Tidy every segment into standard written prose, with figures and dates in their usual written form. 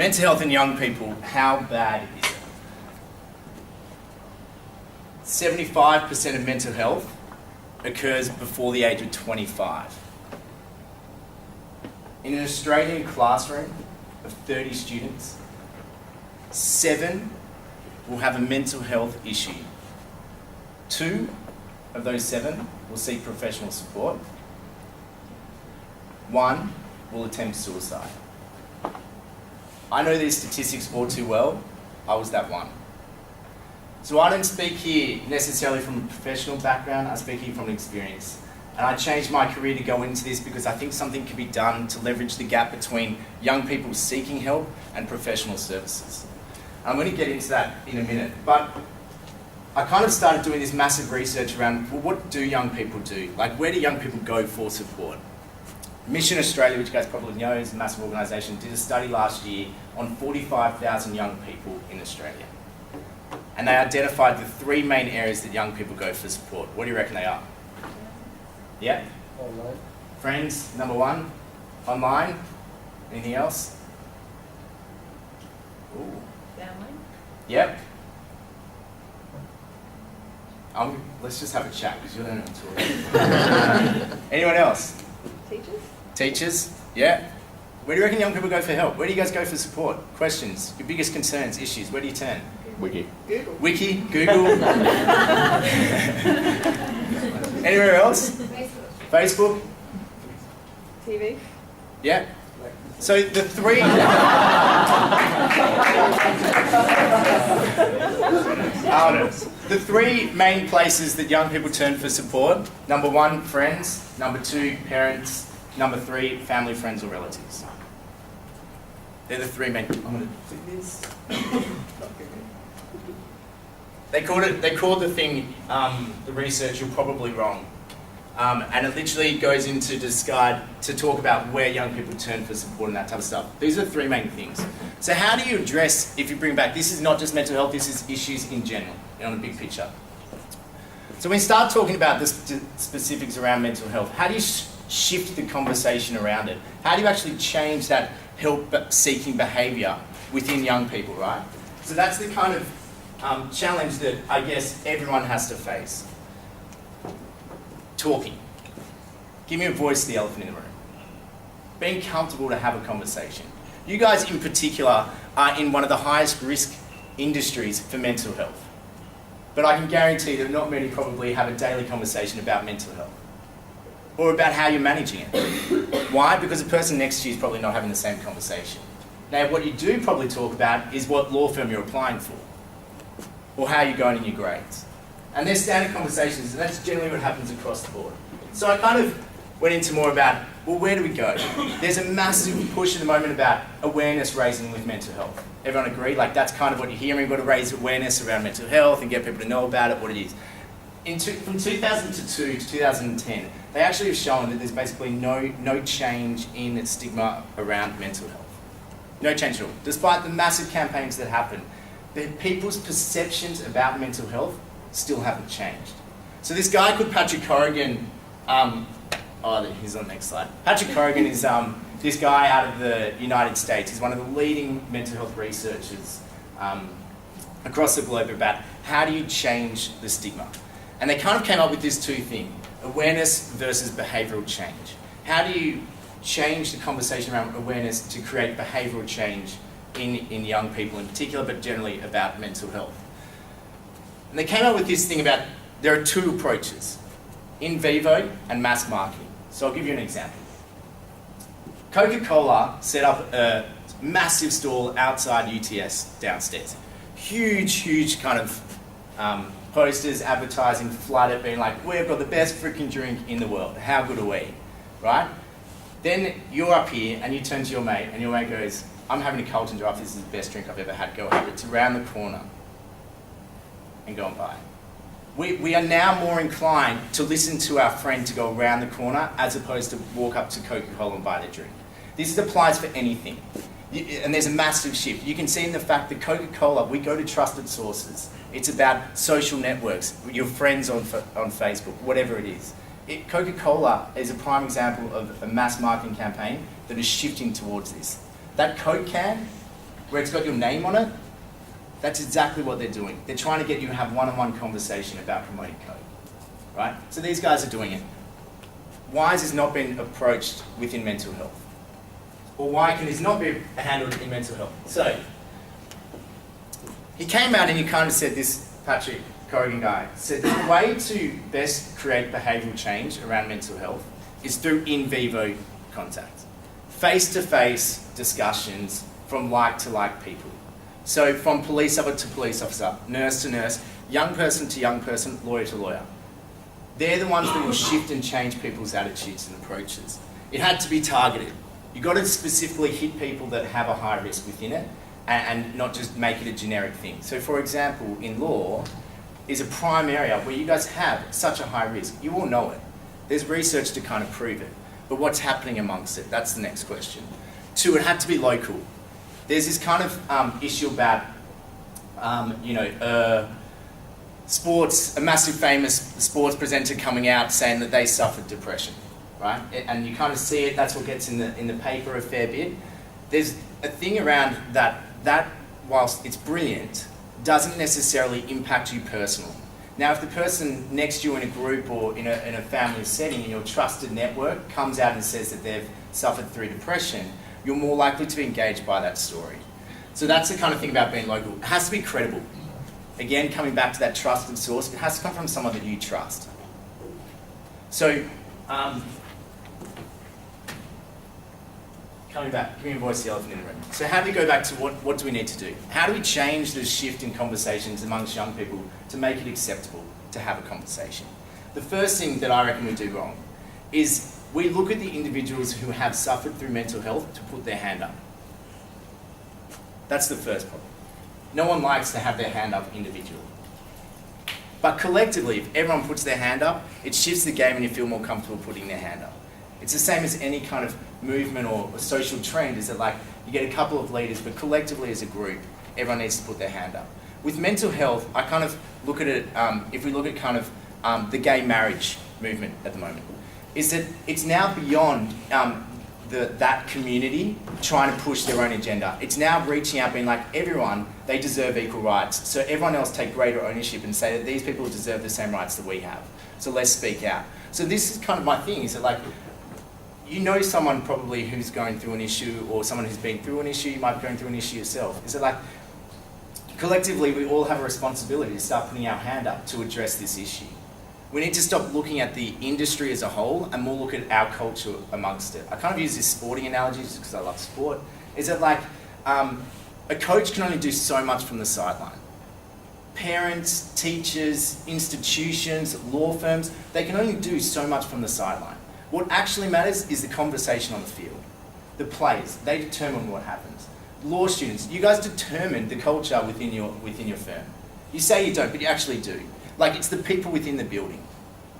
mental health in young people, how bad is it? 75% of mental health occurs before the age of 25. In an Australian classroom of 30 students, 7 will have a mental health issue. 2 of those 7 will seek professional support. 1 will attempt suicide. I know these statistics all too well. I was that one. So I don't speak here necessarily from a professional background, I speak here from experience. And I changed my career to go into this because I think something can be done to leverage the gap between young people seeking help and professional services. I'm going to get into that in a minute, but I kind of started doing this massive research around, well, what do young people do? Like, where do young people go for support? Mission Australia, which you guys probably know is a massive organisation, did a study last year on 45,000 young people in Australia. And they identified the 3 main areas that young people go for support. What do you reckon they are? Yeah? Online. Friends, number 1. Online. Anything else? Ooh. Family. Yep. Let's just have a chat because you don't know what I'm talking. Anyone else? Teachers. Teachers? Yeah. Where do you reckon young people go for help? Where do you guys go for support? Questions? Your biggest concerns, issues? Where do you turn? Wiki. Google. Wiki? Google? Anywhere else? Facebook. Facebook? TV. Yeah. So the 3... The 3 main places that young people turn for support. Number 1, friends. Number 2, parents. Number 3, family, friends or relatives. They're the 3 main... I'm going to do this. They called the thing, the research, you're probably wrong. And it literally goes into to talk about where young people turn for support and that type of stuff. These are the 3 main things. So how do you address, if you bring back, this is not just mental health, this is issues in general, on a big picture. So when we start talking about the specifics around mental health, how do you shift the conversation around it? How do you actually change that help-seeking behaviour within young people, right? So that's the kind of challenge that I guess everyone has to face. Talking. Give me a voice to the elephant in the room. Being comfortable to have a conversation. You guys in particular are in one of the highest risk industries for mental health. But I can guarantee that not many probably have a daily conversation about mental health. Or about how you're managing it. Why? Because the person next to you is probably not having the same conversation. Now what you do probably talk about is what law firm you're applying for. Or how you're going in your grades. And they're standard conversations, and that's generally what happens across the board. So I kind of went into more about, well, where do we go? There's a massive push at the moment about awareness raising with mental health. Everyone agree? Like, that's kind of what you're hearing. We've got to raise awareness around mental health and get people to know about it, what it is. From 2002 to 2010, they actually have shown that there's basically no change in stigma around mental health. No change at all. Despite the massive campaigns that happen, people's perceptions about mental health still haven't changed. So this guy called Patrick Corrigan, he's on the next slide. Patrick Corrigan is this guy out of the United States. He's one of the leading mental health researchers across the globe about how do you change the stigma. And they kind of came up with this 2 thing, awareness versus behavioural change. How do you change the conversation around awareness to create behavioural change in young people in particular, but generally about mental health? And they came up with this thing about, there are 2 approaches, in vivo and mass marketing. So I'll give you an example. Coca-Cola set up a massive stall outside UTS downstairs. Huge kind of posters, advertising, flooded, being like, we've got the best freaking drink in the world. How good are we? Right? Then you're up here and you turn to your mate and your mate goes, I'm having a Carlton Draft, this is the best drink I've ever had, go have it. It's around the corner. And go and buy. We are now more inclined to listen to our friend to go around the corner as opposed to walk up to Coca-Cola and buy their drink. This applies for anything. And there's a massive shift. You can see in the fact that Coca-Cola, we go to trusted sources. It's about social networks, your friends on Facebook, whatever it is. Coca-Cola is a prime example of a mass marketing campaign that is shifting towards this. That Coke can, where it's got your name on it, that's exactly what they're doing. They're trying to get you to have one-on-one conversation about promoting code, right? So these guys are doing it. Why has this not been approached within mental health? Or why can this not be handled in mental health? So, he came out and he kind of said this, Patrick Corrigan guy, said the way to best create behavioural change around mental health is through in vivo contact. Face-to-face discussions from like-to-like people. So from police officer to police officer, nurse to nurse, young person to young person, lawyer to lawyer. They're the ones that will shift and change people's attitudes and approaches. It had to be targeted. You've got to specifically hit people that have a high risk within it and not just make it a generic thing. So for example, in law, is a prime area where you guys have such a high risk. You all know it. There's research to kind of prove it. But what's happening amongst it? That's the next question. 2, it had to be local. There's this kind of issue about, sports, a massive famous sports presenter coming out saying that they suffered depression, right? And you kind of see it, that's what gets in the paper a fair bit. There's a thing around that whilst it's brilliant, doesn't necessarily impact you personally. Now, if the person next to you in a group or in a family setting in your trusted network comes out and says that they've suffered through depression, you're more likely to be engaged by that story. So that's the kind of thing about being local. It has to be credible. Again, coming back to that trusted source, it has to come from someone that you trust. So, coming back, give me a voice, the elephant in the room. So how do we go back to what do we need to do? How do we change the shift in conversations amongst young people to make it acceptable to have a conversation? The first thing that I reckon we do wrong is we look at the individuals who have suffered through mental health to put their hand up. That's the first problem. No one likes to have their hand up individually. But collectively, if everyone puts their hand up, it shifts the game and you feel more comfortable putting their hand up. It's the same as any kind of movement or a social trend, is that like you get a couple of leaders, but collectively as a group, everyone needs to put their hand up. With mental health, I kind of look at it, if we look at kind of the gay marriage movement at the moment, is that it's now beyond that community trying to push their own agenda. It's now reaching out being like, everyone, they deserve equal rights. So everyone else take greater ownership and say that these people deserve the same rights that we have. So let's speak out. So this is kind of my thing, is that like, you know someone probably who's going through an issue, or someone who's been through an issue, you might be going through an issue yourself. Is it like, collectively we all have a responsibility to start putting our hand up to address this issue. We need to stop looking at the industry as a whole and more look at our culture amongst it. I kind of use this sporting analogy just because I love sport. Is that like, a coach can only do so much from the sideline. Parents, teachers, institutions, law firms, they can only do so much from the sideline. What actually matters is the conversation on the field. The players, they determine what happens. Law students, you guys determine the culture within your firm. You say you don't, but you actually do. Like, it's the people within the building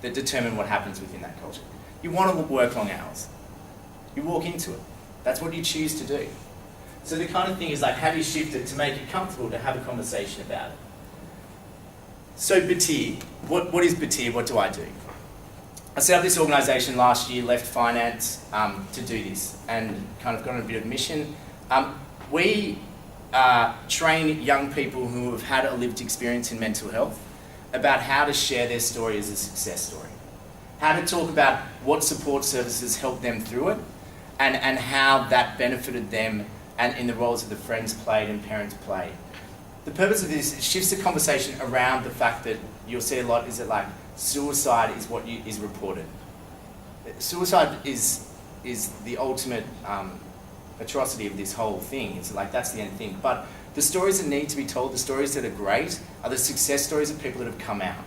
that determine what happens within that culture. You want to work long hours. You walk into it. That's what you choose to do. So the kind of thing is like, how do you shift it to make it comfortable to have a conversation about it? So Bhatia, what is Bhatia? What do I do? I set up this organisation last year, left finance to do this, and kind of got on a bit of mission. We train young people who have had a lived experience in mental health about how to share their story as a success story. How to talk about what support services helped them through it, and how that benefited them, and in the roles that the friends played and parents played. The purpose of this shifts the conversation around the fact that you'll see a lot is that like suicide is what is reported. Suicide is the ultimate atrocity of this whole thing. It's like that's the end thing. But the stories that need to be told, the stories that are great, are the success stories of people that have come out.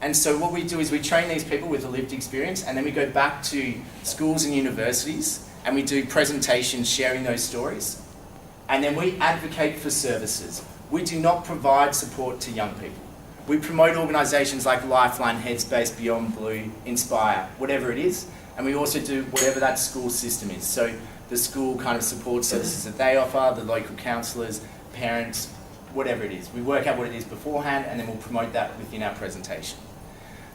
And so what we do is we train these people with a lived experience, and then we go back to schools and universities and we do presentations sharing those stories. And then we advocate for services. We do not provide support to young people. We promote organisations like Lifeline, Headspace, Beyond Blue, Inspire, whatever it is. And we also do whatever that school system is. So the school kind of support services that they offer, the local counsellors, parents, whatever it is. We work out what it is beforehand, and then we'll promote that within our presentation.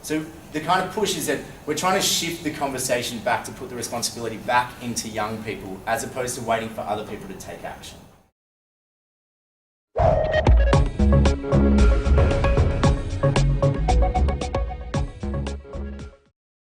So the kind of push is that we're trying to shift the conversation back to put the responsibility back into young people, as opposed to waiting for other people to take action.